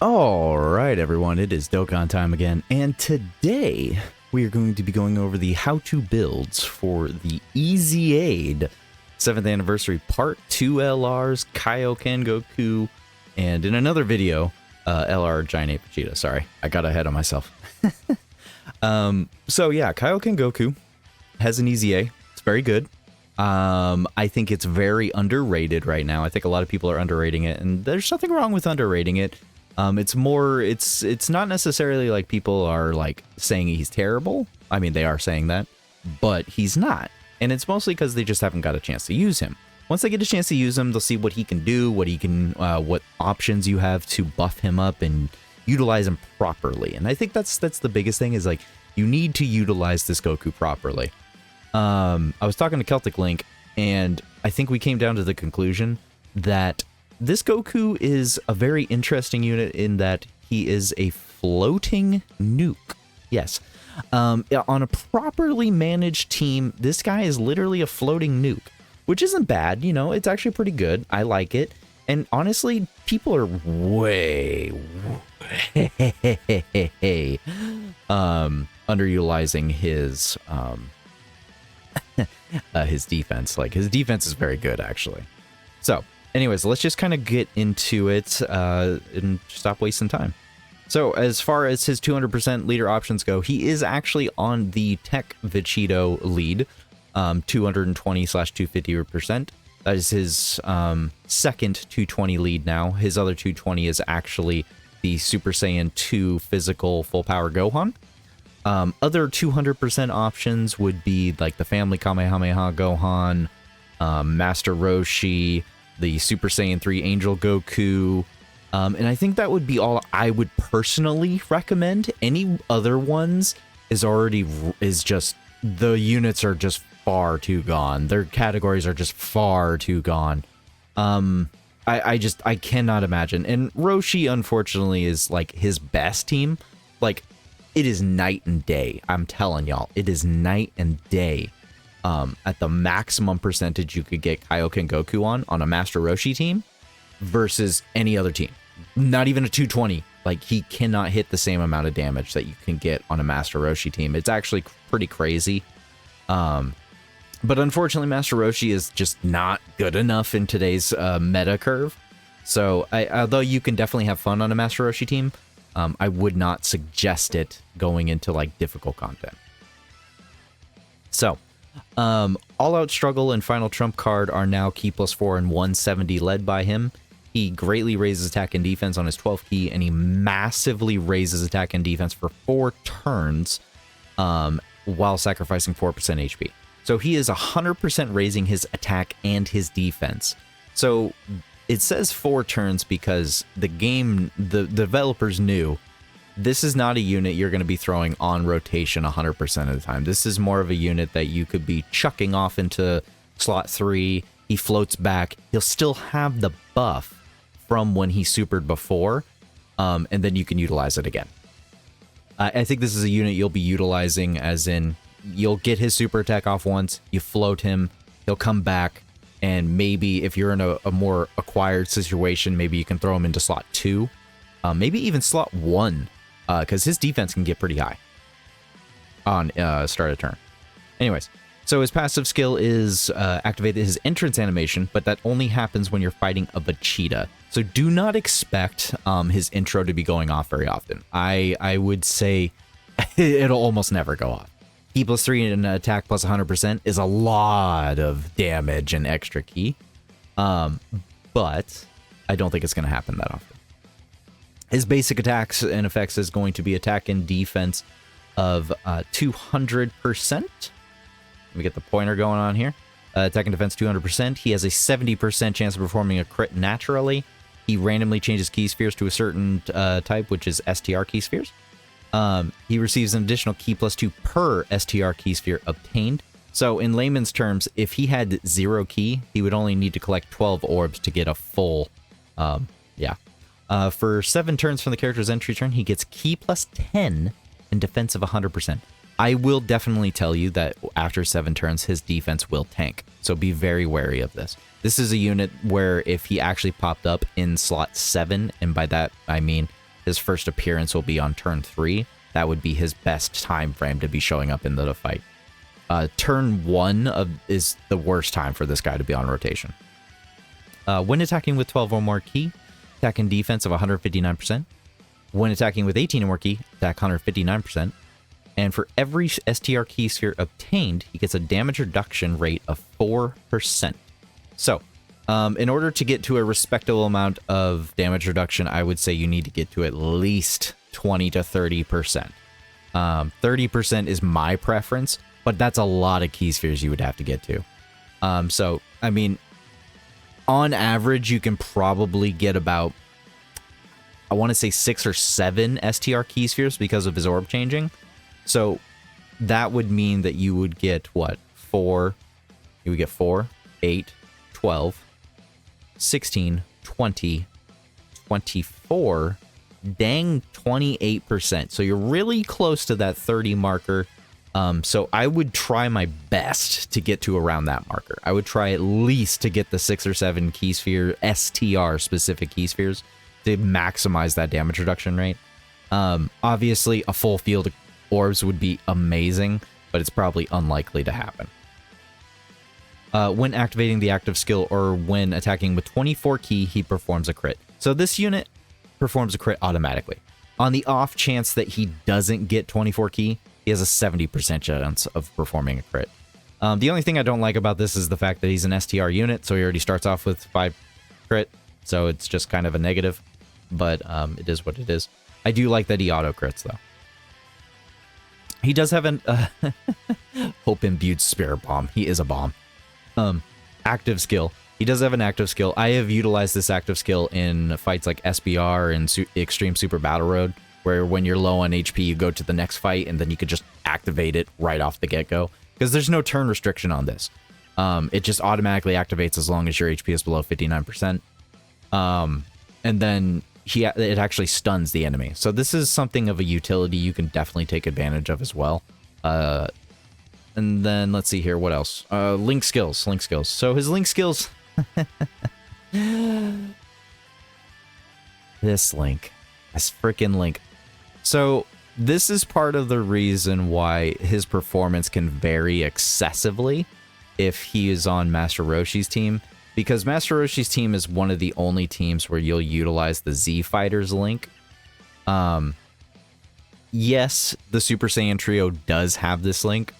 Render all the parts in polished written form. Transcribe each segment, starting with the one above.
All right, everyone, it is Dokkan time again, and today we are going to be going over the how-to builds for the EZA 7th Anniversary Part 2 LRs, Kaioken Goku, and in another video, LR Giant Ape Vegeta. Sorry, I got ahead of myself. So yeah, Kaioken Goku has an EZA. It's very good. I think it's very underrated right now. I think a lot of people are underrating it, and there's nothing wrong with underrating it. It's not necessarily like people are like saying he's terrible. I mean, they are saying that, but he's not. And it's mostly because they just haven't got a chance to use him. Once they get a chance to use him, they'll see what he can do, what options you have to buff him up and utilize him properly. And I think that's the biggest thing is like, you need to utilize this Goku properly. I was talking to Celtic Link, and I think we came down to the conclusion that this Goku is a very interesting unit in that he is a floating nuke. Yes. On a properly managed team, this guy is literally a floating nuke, which isn't bad. You know, it's actually pretty good. I like it. And honestly, people are way underutilizing his defense. Like, his defense is very good, actually. So, anyways, let's just kind of get into it and stop wasting time. So, as far as his 200% leader options go, he is actually on the Tech Vegito lead, 220/250%. That is his second 220 lead now. His other 220 is actually the Super Saiyan 2 physical full power Gohan. Other 200% options would be like the Family Kamehameha Gohan, Master Roshi, the Super Saiyan 3 Angel Goku, and I think that would be all I would personally recommend. Any other ones is just, the units are just far too gone. Their categories are just far too gone. I cannot imagine. And Roshi, unfortunately, is like his best team. Like, it is night and day. I'm telling y'all, it is night and day. At the maximum percentage you could get Kaioken Goku on a Master Roshi team versus any other team. Not even a 220. Like, he cannot hit the same amount of damage that you can get on a Master Roshi team. It's actually pretty crazy. But unfortunately, Master Roshi is just not good enough in today's meta curve. So, although you can definitely have fun on a Master Roshi team, I would not suggest it going into like difficult content. So, All-Out Struggle and Final Trump card are now key +4 and 170 led by him. He greatly raises attack and defense on his 12th key, and he massively raises attack and defense for 4 turns while sacrificing 4% HP. So he is 100% raising his attack and his defense. So it says 4 turns because the developers knew this is not a unit you're going to be throwing on rotation 100% of the time. This is more of a unit that you could be chucking off into slot 3. He floats back. He'll still have the buff from when he supered before, and then you can utilize it again. I think this is a unit you'll be utilizing as in you'll get his super attack off once, you float him, he'll come back, and maybe if you're in a more acquired situation, maybe you can throw him into slot 2, maybe even slot 1, because his defense can get pretty high on start of turn. Anyways, so his passive skill is activated his entrance animation, but that only happens when you're fighting a Vegeta. So do not expect his intro to be going off very often. I would say it'll almost never go off. Key +3 and attack +100% is a lot of damage and extra key. But I don't think it's going to happen that often. His basic attacks and effects is going to be attack and defense of 200%. Let me get the pointer going on here. Attack and defense 200%. He has a 70% chance of performing a crit naturally. He randomly changes key spheres to a certain type, which is STR key spheres. He receives an additional key +2 per STR key sphere obtained. So in layman's terms, if he had 0 key, he would only need to collect 12 orbs to get a full, for 7 turns from the character's entry turn, he gets key +10 and defense of 100%. I will definitely tell you that after 7 turns, his defense will tank. So be very wary of this. This is a unit where if he actually popped up in slot 7, and by that I mean his first appearance will be on turn 3. That would be his best time frame to be showing up into the fight. Turn 1 is the worst time for this guy to be on rotation. When attacking with 12 or more ki, attack and defense of 159%. When attacking with 18 or more ki, attack 159%. And for every STR key sphere obtained, he gets a damage reduction rate of 4%. So, in order to get to a respectable amount of damage reduction, I would say you need to get to at least 20 to 30%. 30% is my preference, but that's a lot of key spheres you would have to get to. So, I mean, on average, you can probably get about, I want to say 6 or 7 STR key spheres because of his orb changing. So that would mean that you would get what? 4, you would get 4, 8, 12, 16, 20, 24, dang 28%. So you're really close to that 30 marker. So I would try my best to get to around that marker. I would try at least to get the 6 or 7 key sphere, STR specific key spheres, to maximize that damage reduction rate. Obviously, a full field of orbs would be amazing, but it's probably unlikely to happen. When activating the active skill or when attacking with 24 ki, he performs a crit. So this unit performs a crit automatically. On the off chance that he doesn't get 24 ki, he has a 70% chance of performing a crit. The only thing I don't like about this is the fact that he's an STR unit, so he already starts off with 5 crit, so it's just kind of a negative, but it is what it is. I do like that he auto crits, though. He does have an hope-imbued spirit bomb. He is a bomb. Active skill. He does have an active skill. I have utilized this active skill in fights like SBR and Extreme Super Battle Road, where when you're low on HP, you go to the next fight, and then you could just activate it right off the get-go. Because there's no turn restriction on this. It just automatically activates as long as your HP is below 59%. And then it actually stuns the enemy. So this is something of a utility you can definitely take advantage of as well. And then let's see here, what else? Link skills. So his link skills. This freaking link. So this is part of the reason why his performance can vary excessively if he is on Master Roshi's team. Because Master Roshi's team is one of the only teams where you'll utilize the Z Fighters link. Yes, the Super Saiyan Trio does have this link.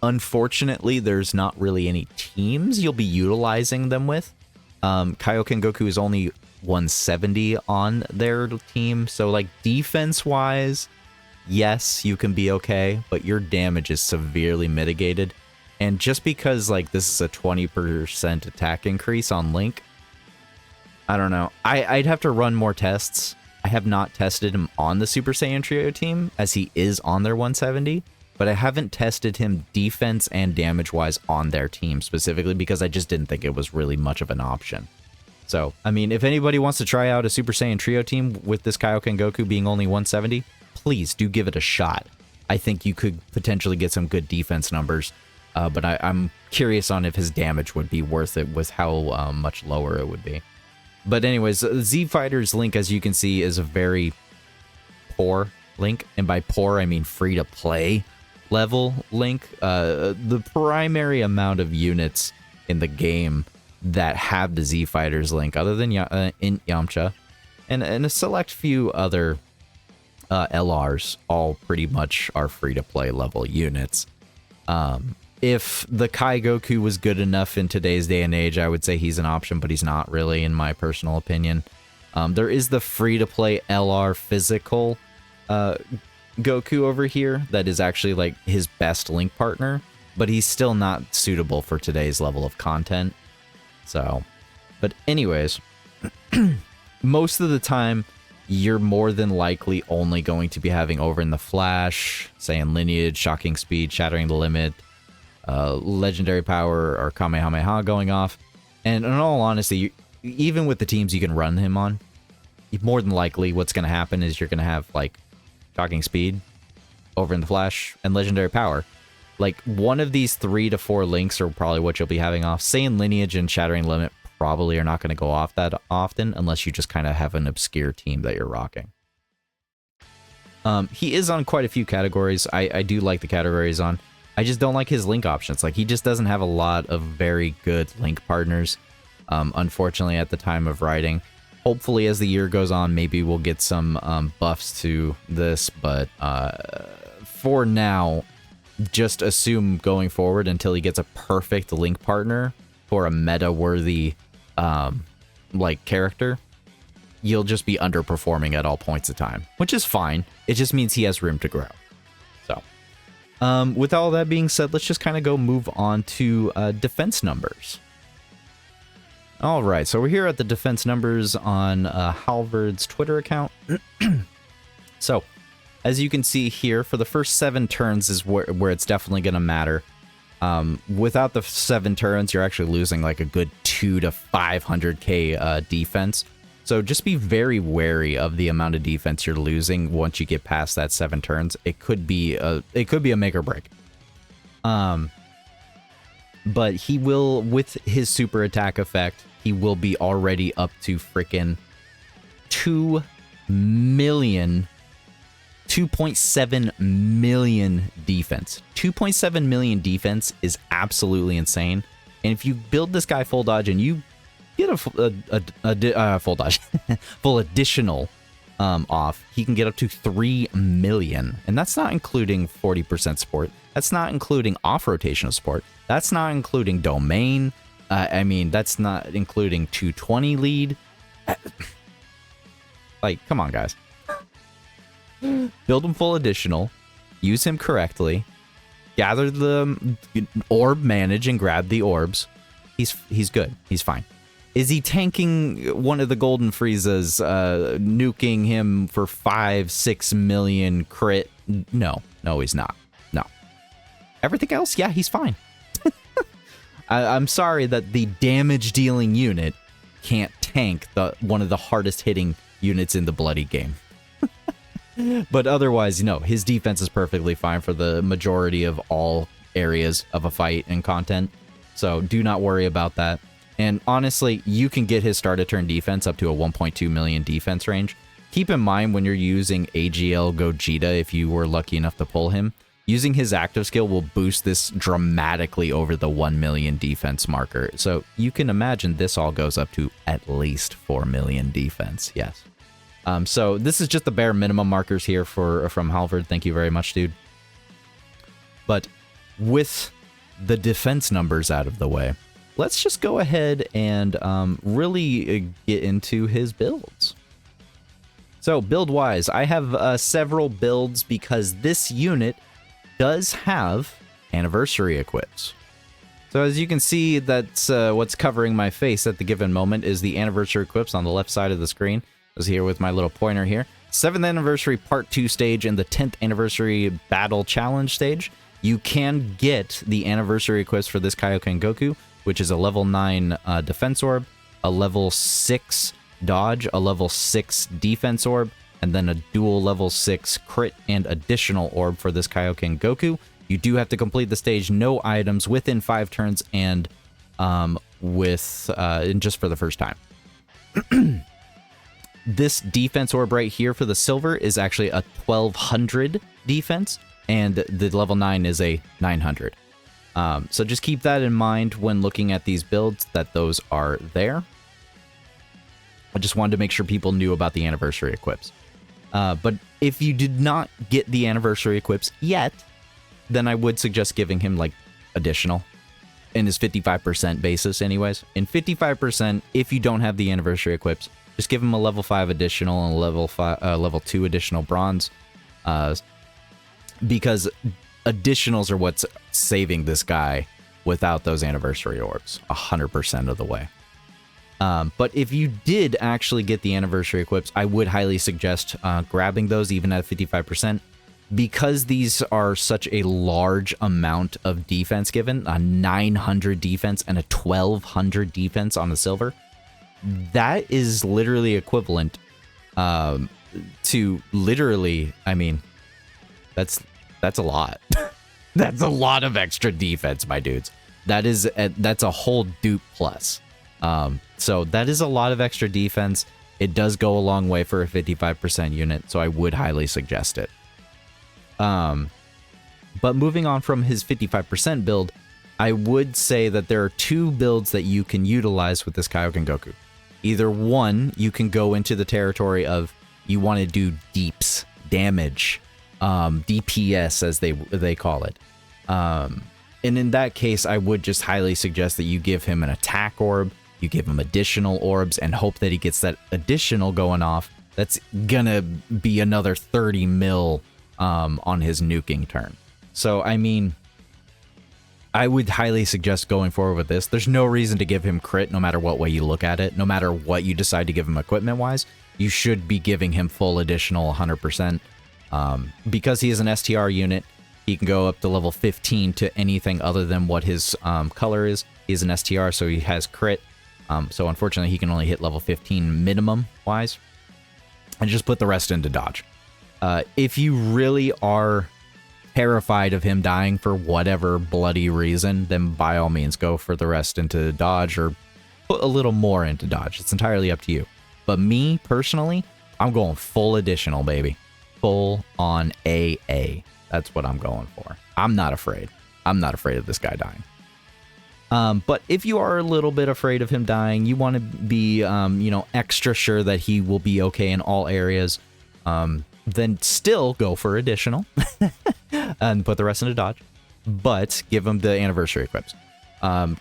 Unfortunately, there's not really any teams you'll be utilizing them with. Kaioken Goku is only 170 on their team, so like defense-wise, yes, you can be okay, but your damage is severely mitigated. And just because, like, this is a 20% attack increase on Link, I don't know. I'd have to run more tests. I have not tested him on the Super Saiyan Trio team, as he is on their 170, but I haven't tested him defense and damage-wise on their team, specifically because I just didn't think it was really much of an option. So, I mean, if anybody wants to try out a Super Saiyan Trio team with this Kaioken Goku being only 170, please do give it a shot. I think you could potentially get some good defense numbers. But I'm curious on if his damage would be worth it with how much lower it would be. But anyways, Z Fighter's link, as you can see, is a very poor link. And by poor, I mean free-to-play level link. The primary amount of units in the game that have the Z Fighter's link, other than Yamcha, and a select few other LRs, all pretty much are free-to-play level units. If the Kai Goku was good enough in today's day and age, I would say he's an option, but he's not really, in my personal opinion. There is the free-to-play LR physical Goku over here that is actually like his best link partner, but he's still not suitable for today's level of content. So, but anyways, most of the time, you're more than likely only going to be having Over in the Flash, Saiyan Lineage, Shocking Speed, Shattering the Limit, Legendary Power, or Kamehameha going off. And in all honesty, even with the teams you can run him on, more than likely what's going to happen is you're going to have, like, Shocking Speed, Over in the Flash, and Legendary Power. Like, one of these 3 to 4 links are probably what you'll be having off. Saiyan Lineage and Shattering Limit probably are not going to go off that often unless you just kind of have an obscure team that you're rocking. He is on quite a few categories. I do like the categories on. I just don't like his link options. Like, he just doesn't have a lot of very good link partners, unfortunately, at the time of writing. Hopefully, as the year goes on, maybe we'll get some buffs to this, but for now, just assume going forward until he gets a perfect link partner for a meta-worthy, like, character, you'll just be underperforming at all points of time, which is fine. It just means he has room to grow. So, with all that being said, let's just kind of go move on to defense numbers. All right, so we're here at the defense numbers on Halvard's Twitter account. So, as you can see here, for the first 7 turns is where it's definitely going to matter. Without the 7 turns, you're actually losing like a good 200 to 500k defense. So just be very wary of the amount of defense you're losing once you get past that 7 turns. It could be a make or break. But he will, with his super attack effect, he will be already up to frickin' 2.7 million defense. 2.7 million defense is absolutely insane. And if you build this guy full dodge and you get a full dodge, full additional off, he can get up to 3 million. And that's not including 40% support. That's not including off rotational support. That's not including domain. I mean, that's not including 220 lead. Like, come on, guys. Build him full additional. Use him correctly. Gather the orb manage and grab the orbs. He's good. He's fine. Is he tanking one of the Golden Friezas, nuking him for 5-6 million crit? No, he's not. No. Everything else, yeah, he's fine. I'm sorry that the damage dealing unit can't tank one of the hardest hitting units in the bloody game. But otherwise, no, his defense is perfectly fine for the majority of all areas of a fight and content. So do not worry about that. And honestly, you can get his start of turn defense up to a 1.2 million defense range. Keep in mind when you're using AGL Gogeta, if you were lucky enough to pull him, using his active skill will boost this dramatically over the 1 million defense marker. So you can imagine this all goes up to at least 4 million defense. Yes. So this is just the bare minimum markers here from Halvard. Thank you very much, dude. But with the defense numbers out of the way, let's just go ahead and really get into his builds. So build-wise, I have several builds because this unit does have anniversary equips. So as you can see, that's what's covering my face at the given moment is the anniversary equips on the left side of the screen. I was here with my little pointer here. 7th anniversary part 2 stage and the 10th anniversary battle challenge stage. You can get the anniversary equips for this Kaioken Goku, which is a level 9 defense orb, a level 6 dodge, a level 6 defense orb, and then a dual level 6 crit and additional orb for this Kaioken Goku. You do have to complete the stage, no items within 5 turns, and just for the first time. This defense orb right here for the silver is actually a 1200 defense, and the level 9 is a 900. So just keep that in mind when looking at these builds, that those are there. I just wanted to make sure people knew about the anniversary equips. But if you did not get the anniversary equips yet, then I would suggest giving him like additional in his 55% basis anyways. In 55%, if you don't have the anniversary equips, just give him a level 5 additional and a level 2 additional bronze. Because additionals are what's saving this guy without those anniversary orbs 100% of the way. But if you did actually get the anniversary equips, I would highly suggest grabbing those even at 55%, because these are such a large amount of defense given, a 900 defense and a 1200 defense on the silver. That is literally equivalent to literally, I mean, that's a lot. That's a lot of extra defense, my dudes. That's a whole dupe plus. So that is a lot of extra defense. It does go a long way for a 55% unit, so I would highly suggest it. But moving on from his 55% build, I would say that there are two builds that you can utilize with this Kaioken Goku. Either one, you can go into the territory of you want to do deeps, damage, DPS as they call it. And in that case, I would just highly suggest that you give him an attack orb, you give him additional orbs, and hope that he gets that additional going off. That's gonna be another 30 mil on his nuking turn. So, I mean, I would highly suggest going forward with this. There's no reason to give him crit no matter what way you look at it. No matter what you decide to give him equipment-wise, you should be giving him full additional 100%. Because he is an STR unit, he can go up to level 15 to anything other than what his color is. He's an STR, so he has crit. So unfortunately, he can only hit level 15 minimum-wise. And just put the rest into dodge. If you really are terrified of him dying for whatever bloody reason, then by all means go for the rest into dodge or put a little more into dodge. It's entirely up to you. But me, personally, I'm going full additional, baby. Full on AA. That's what I'm going for. I'm not afraid. I'm not afraid of this guy dying. But if you are a little bit afraid of him dying, you want to be, extra sure that he will be okay in all areas, then still go for additional and put the rest into dodge, but give him the anniversary equips.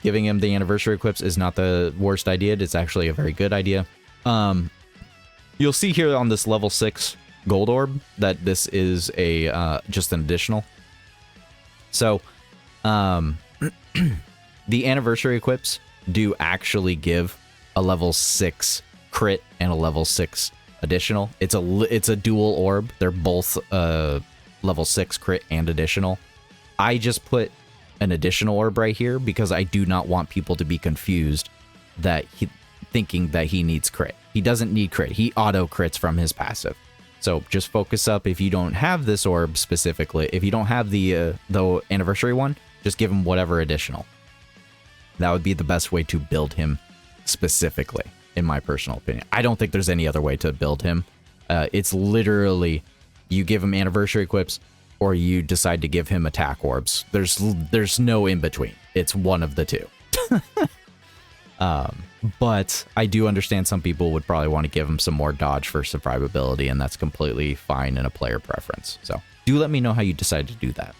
Giving him the anniversary equips is not the worst idea. It's actually a very good idea. You'll see here on this level 6 gold orb that this is a just an additional. So, the anniversary equips do actually give a level 6 crit and a level 6 additional. It's a dual orb. They're both level 6 crit and additional. I just put an additional orb right here because I do not want people to be confused that thinking that he needs crit. He doesn't need crit. He auto crits from his passive. So just focus up. If you don't have this orb specifically, if you don't have the anniversary one, just give him whatever additional. That would be the best way to build him specifically, in my personal opinion. I don't think there's any other way to build him. It's literally you give him anniversary equips or you decide to give him attack orbs. There's no in between. It's one of the two. But I do understand some people would probably want to give him some more dodge for survivability, and that's completely fine in a player preference. So do let me know how you decide to do that.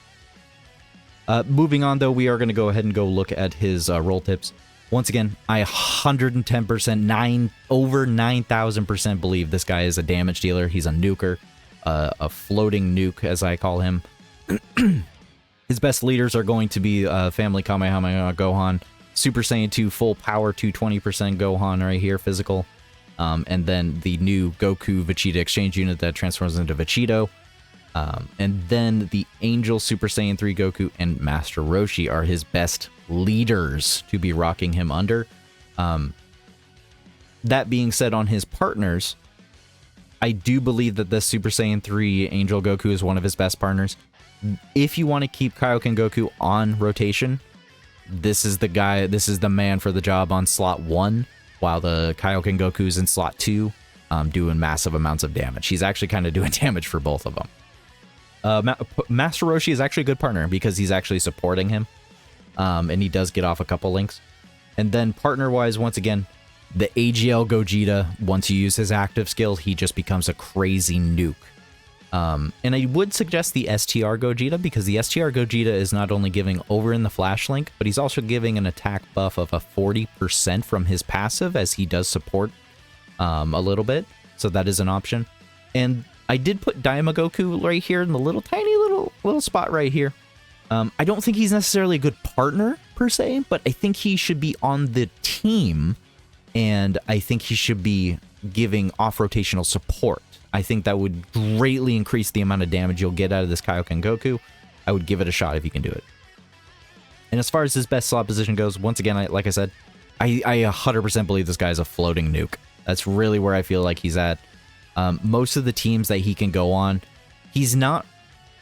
Moving on, though, we are going to go ahead and go look at his roll tips. Once again, I 110%, over 9,000% believe this guy is a damage dealer. He's a nuker, a floating nuke, as I call him. His best leaders are going to be Family Kamehameha Gohan, Super Saiyan 2 Full Power 220% Gohan right here, physical. And then the new Goku Vegeta exchange unit that transforms into Vegito. And then the Angel Super Saiyan 3 Goku and Master Roshi are his best leaders to be rocking him under. That being said, on his partners, I do believe that this Super Saiyan 3 Angel Goku is one of his best partners. If you want to keep Kaioken Goku on rotation, this is the guy, this is the man for the job on slot 1, while the Kaioken Goku's in slot 2, doing massive amounts of damage. He's actually kind of doing damage for both of them. Master Roshi is actually a good partner because he's actually supporting him, and he does get off a couple links. And then partner-wise, once again, the AGL Gogeta, once you use his active skill, he just becomes a crazy nuke. And I would suggest the STR Gogeta, because the STR Gogeta is not only giving over in the flash link, but he's also giving an attack buff of a 40% from his passive, as he does support a little bit. So that is an option. And I did put Daima Goku right here in the little tiny little spot right here. I don't think he's necessarily a good partner per se, but I think he should be on the team, and I think he should be giving off-rotational support. I think that would greatly increase the amount of damage you'll get out of this Kaioken Goku. I would give it a shot if you can do it. And as far as his best slot position goes, once again, like I said, I 100% believe this guy is a floating nuke. That's really where I feel like he's at. Most of the teams that he can go on, he's not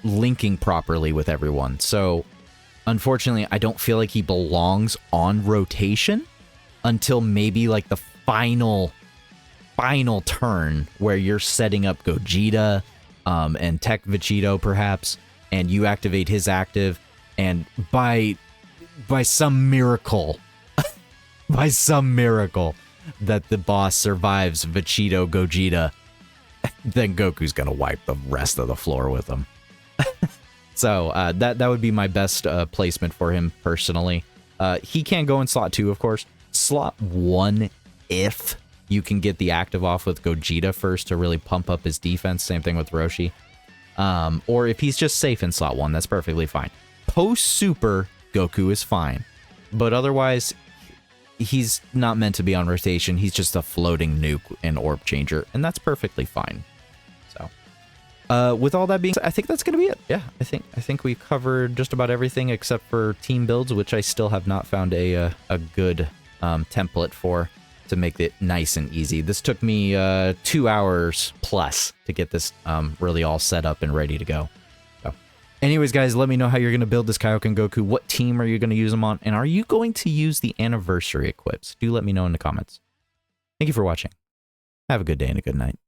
linking properly with everyone. So, unfortunately, I don't feel like he belongs on rotation. until maybe like the final turn where you're setting up Gogeta and Tech Vegito perhaps, and you activate his active, and by some miracle, by some miracle that the boss survives Vegito Gogeta, then Goku's gonna wipe the rest of the floor with him. So that would be my best placement for him personally. He can go in slot 2, of course. Slot 1, if you can get the active off with Gogeta first to really pump up his defense. Same thing with Roshi. Or if he's just safe in slot 1, that's perfectly fine. Post-Super, Goku is fine. But otherwise, he's not meant to be on rotation. He's just a floating nuke and orb changer, and that's perfectly fine. So, with all that being said, I think that's going to be it. Yeah, I think we covered just about everything except for team builds, which I still have not found a good template for to make it nice and easy. This took me 2 hours plus to get this really all set up and ready to go. So, anyways, guys, let me know how you're going to build this Kaioken Goku. What team are you going to use them on? And are you going to use the anniversary equips? Do let me know in the comments. Thank you for watching. Have a good day and a good night.